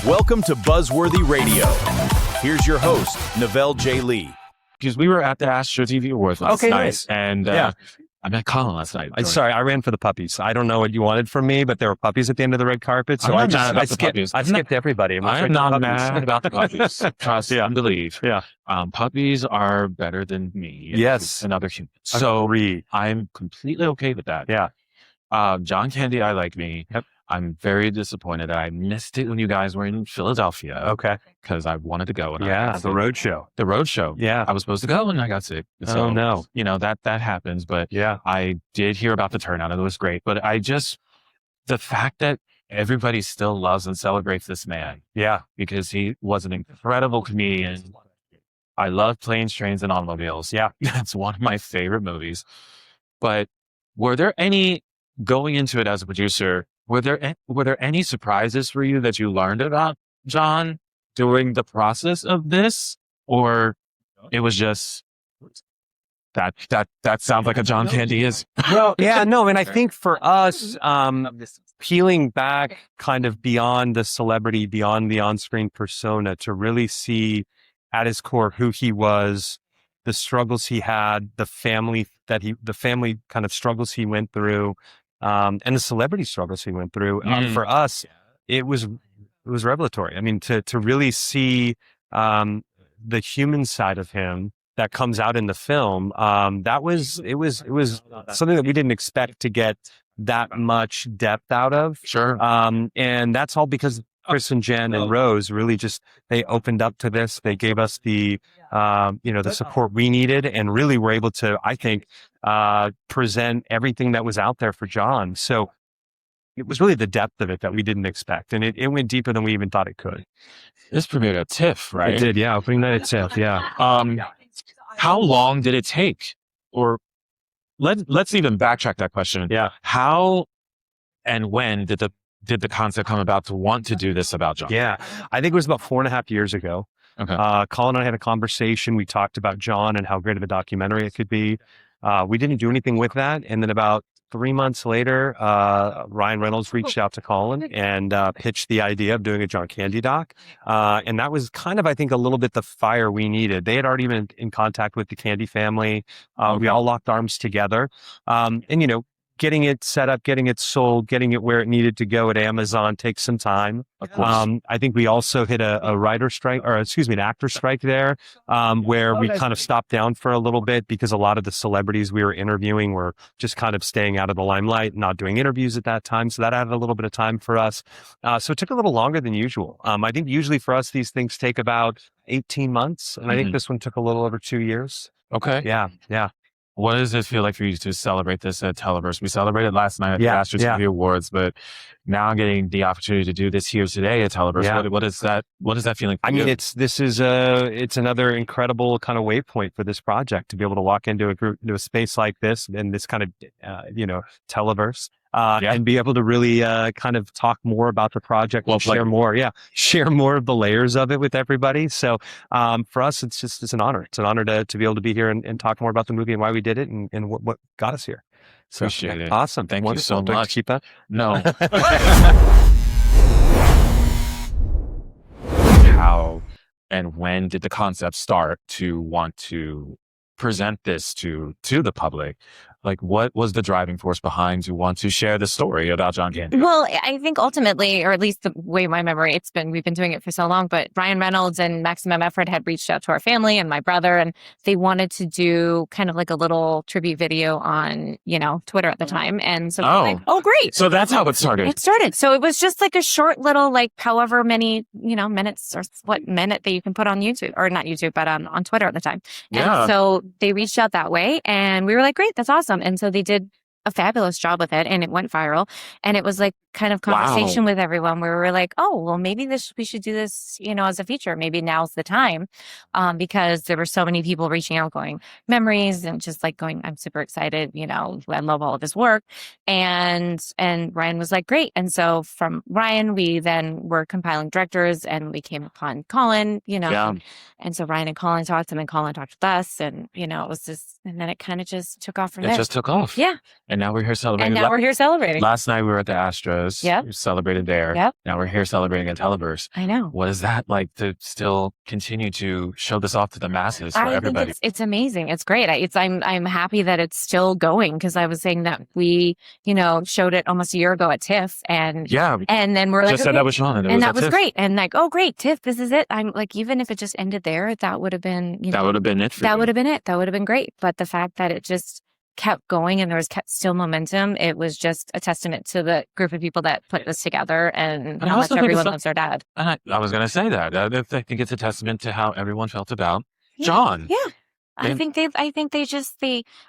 Welcome to Buzzworthy Radio. Here's your host, NaVell J. Lee. Because we were at the Astro TV Awards last night. Nice. And I met Colin last night. Sorry, I ran for the puppies. I don't know what you wanted from me, but there were puppies at the end of the red carpet. So I skipped everybody. I'm not mad about the puppies. Trust and believe. Yeah. Puppies are better than me. Yes. And other humans. So I'm completely okay with that. Yeah. John Candy, I like me. Yep. I'm very disappointed that I missed it when you guys were in Philadelphia. Okay. Because I wanted to go. And the road show. The road show. Yeah. I was supposed to go and I got sick. So, oh, no. You know, that happens. But yeah, I did hear about the turnout and it was great. But the fact that everybody still loves and celebrates this man. Yeah. Because he was an incredible comedian. I love Planes, Trains, and Automobiles. Yeah. That's one of my favorite movies. But were there any, going into it as a producer, were there any surprises for you that you learned about John during the process of this? Or it was just that sounds like a John Candy is. Well, yeah, no. And I think for us, peeling back kind of beyond the celebrity, beyond the on-screen persona to really see at his core who he was, the struggles he had, the family kind of struggles he went through, and the celebrity struggles he went through. For us, it was revelatory. I mean, to really see the human side of him that comes out in the film, it was something that we didn't expect to get that much depth out of. Sure. And that's all because Chris and Jen and Rose really they opened up to this. They gave us the support we needed and really were able to, I think, present everything that was out there for John. So it was really the depth of it that we didn't expect. And it went deeper than we even thought it could. This premiered at TIFF, right? It did, yeah. Opening night at TIFF, yeah. How long did it take? Or let's even backtrack that question. Yeah. How and when did the concept come about to want to do this about John? Yeah, I think it was about 4.5 years ago. Okay. Colin and I had a conversation. We talked about John and how great of a documentary it could be. We didn't do anything with that. And then about 3 months later, Ryan Reynolds reached out to Colin and pitched the idea of doing a John Candy doc. And that was kind of, I think, a little bit the fire we needed. They had already been in contact with the Candy family. We all locked arms together. And, getting it set up, getting it sold, getting it where it needed to go at Amazon takes some time. Of course. I think we also hit an actor strike there, where we kind of stopped down for a little bit because a lot of the celebrities we were interviewing were just kind of staying out of the limelight, not doing interviews at that time. So that added a little bit of time for us. So it took a little longer than usual. I think usually for us, these things take about 18 months. And I think this one took a little over 2 years. Okay. Yeah. What does it feel like for you to celebrate this at Televerse? We celebrated last night at the Astro TV Awards, but now getting the opportunity to do this here today at Televerse. Yeah. What is that feeling for you? I mean, it's another incredible kind of waypoint for this project to be able to walk into a space like this and this kind of, Televerse. And be able to really kind of talk more about the project and share more of the layers of it with everybody. So for us, it's an honor. It's an honor to be able to be here and talk more about the movie and why we did it and what got us here. So, appreciate it. Awesome. Thank you so much. Keep that? No. How and when did the concept start to want to present this to the public? Like, what was the driving force behind to want to share the story about John Candy? Well, I think ultimately, or at least the way my memory, we've been doing it for so long, but Ryan Reynolds and Maximum Effort had reached out to our family and my brother, and they wanted to do kind of like a little tribute video on, Twitter at the time. And so we're like, oh, great. So that's how it started. So it was just like a short little, like however many, minutes or what minute that you can put on YouTube, or not YouTube, but on Twitter at the time. And so they reached out that way and we were like, great, that's awesome. And so they did a fabulous job with it and it went viral. And it was like kind of conversation with everyone where we were like, oh, well, maybe we should do this, as a feature. Maybe now's the time. Because there were so many people reaching out going memories and just like going, I'm super excited. I love all of his work. And Ryan was like, great. And so from Ryan, we then were compiling directors and we came upon Colin, and so Ryan and Colin talked and then Colin talked with us and, it was just, and then it kind of just took off from there. It just took off. Yeah. And now we're here celebrating. And now we're here celebrating. Last night we were at the Astros. Yep. We celebrated there. Yep. Now we're here celebrating at Televerse. I know. What is that like to still continue to show this off to the masses for everybody? It's amazing. It's great. I'm happy that it's still going because I was saying that we, showed it almost a year ago at TIFF and then we're like, just said that was Sean and that was great. And like, oh great, TIFF, this is it. I'm like, even if it just ended there, that would have been, that would have been it. That would have been it. That would have been great. But the fact that it just kept going and there was still momentum, it was just a testament to the group of people that put this together and how much everyone loves their dad. And I was going to say that. I think it's a testament to how everyone felt about John. Yeah. I think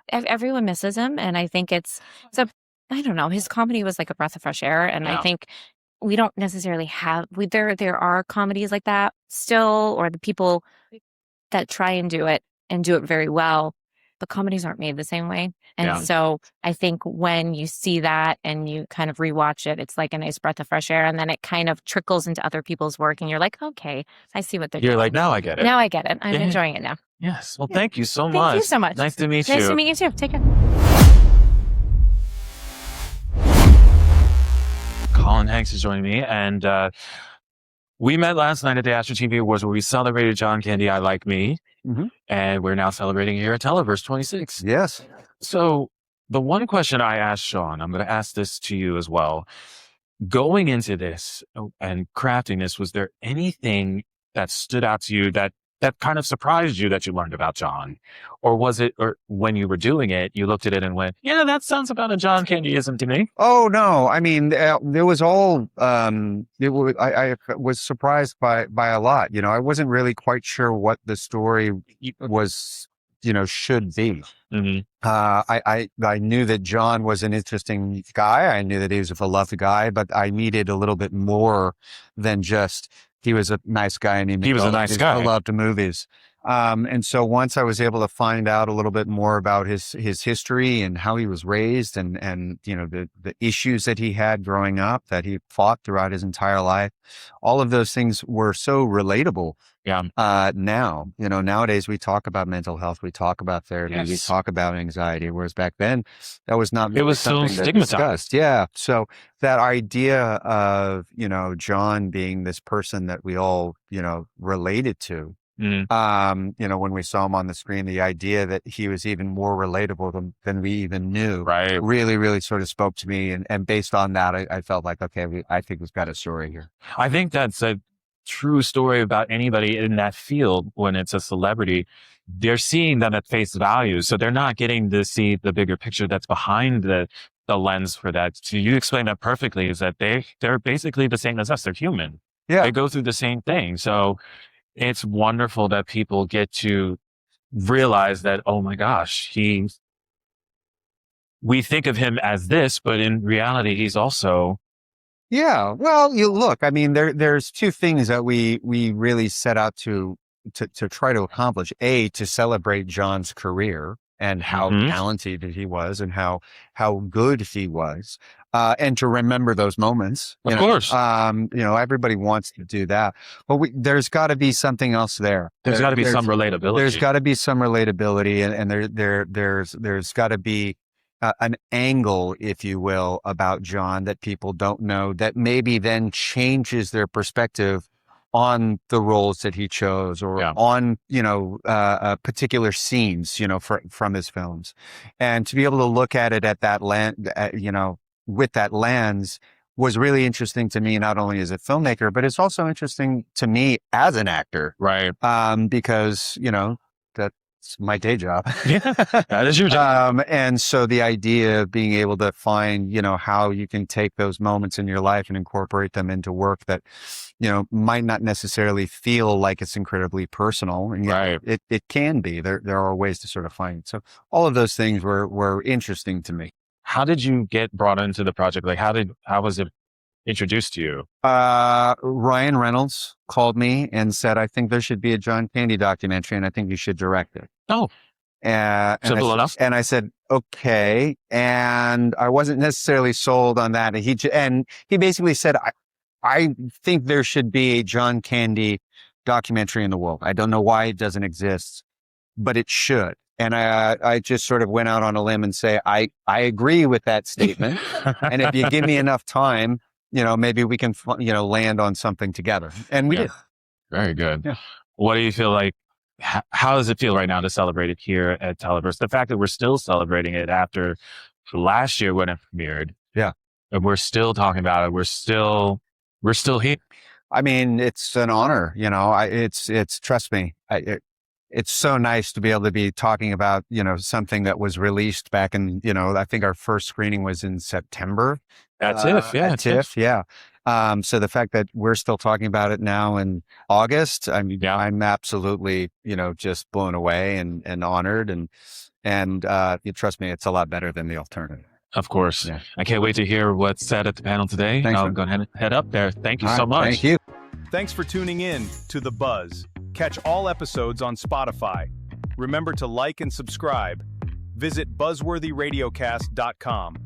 everyone misses him. And I think I don't know, his comedy was like a breath of fresh air. And I think we don't necessarily have, there are comedies like that still, or the people that try and do it very well, but comedies aren't made the same way. And so I think when you see that and you kind of rewatch it, it's like a nice breath of fresh air. And then it kind of trickles into other people's work. And you're like, okay, I see what they're doing. You're like, now I get it. Now I get it. I'm enjoying it now. Yes. Well, thank you so much. Thank you so much. Nice to meet you. Nice to meet you too. Take care. Colin Hanks is joining me. And we met last night at the Astro TV Awards where we celebrated John Candy, I Like Me. Mm-hmm. And we're now celebrating here at Televerse 26. Yes. So the one question I asked Sean, I'm going to ask this to you as well. Going into this and crafting this, was there anything that stood out to you that kind of surprised you that you learned about John? Or was it, or when you were doing it, you looked at it and went, yeah, that sounds about a John Candyism to me? Oh, no. I mean, there was all, I was surprised by a lot. I wasn't really quite sure what the story was, should be. Mm-hmm. I knew that John was an interesting guy. I knew that he was a beloved guy, but I needed a little bit more than just, he was a nice guy and he was a nice guy. I loved movies. And so once I was able to find out a little bit more about his history and how he was raised and the issues that he had growing up, that he fought throughout his entire life, all of those things were so relatable. Yeah. Now, nowadays we talk about mental health, we talk about therapy, we talk about anxiety, whereas back then that was not really, it was so stigmatized. Yeah. So that idea of, John being this person that we all, related to, when we saw him on the screen, the idea that he was even more relatable than we even knew, right, really, really sort of spoke to me. And based on that, I felt like, okay, I think we've got a story here. I think that's a true story about anybody in that field. When it's a celebrity, they're seeing them at face value. So they're not getting to see the bigger picture that's behind the lens for that. So you explained that perfectly, is that they're basically the same as us. They're human. Yeah. They go through the same thing. So it's wonderful that people get to realize that, oh my gosh, we think of him as this, but in reality, he's also. Yeah. Well, you look, I mean, there's two things that we really set out to try to accomplish. A, to celebrate John's career and how talented he was and how good he was. And to remember those moments. Of course. Everybody wants to do that. But there's got to be something else there. There's got to be some relatability. There's got to be some relatability, and there's got to be an angle, if you will, about John that people don't know, that maybe then changes their perspective on the roles that he chose, or on, particular scenes, from his films. And to be able to look at it at that with that lens was really interesting to me, not only as a filmmaker, but it's also interesting to me as an actor. Right. Because, that's my day job. Yeah, that is your job. And so the idea of being able to find, how you can take those moments in your life and incorporate them into work that, might not necessarily feel like it's incredibly personal. And right. It can be. There are ways to sort of find it. So all of those things were interesting to me. How did you get brought into the project? Like, how was it introduced to you? Ryan Reynolds called me and said, I think there should be a John Candy documentary and I think you should direct it. Oh, simple enough. And I said, okay. And I wasn't necessarily sold on that. And he basically said, I think there should be a John Candy documentary in the world. I don't know why it doesn't exist, but it should. And I just sort of went out on a limb and say, I agree with that statement. And if you give me enough time, maybe we can, land on something together. And we did. Very good. Yeah. What do you feel like? How does it feel right now to celebrate it here at Televerse? The fact that we're still celebrating it after last year when it premiered. Yeah. And we're still talking about it. We're still here. I mean, it's an honor, it's trust me, it's so nice to be able to be talking about, something that was released back in, I think our first screening was in September. At TIFF, yeah. At TIFF, yeah. So the fact that we're still talking about it now in August, I mean, I'm absolutely, just blown away and honored and you trust me, it's a lot better than the alternative. Of course. Yeah. I can't wait to hear what's said at the panel today. Thanks, I'll go ahead and head up there. Thank you All so right, much. Thank you. Thanks for tuning in to The Buzz. Catch all episodes on Spotify. Remember to like and subscribe. Visit buzzworthyradiocast.com.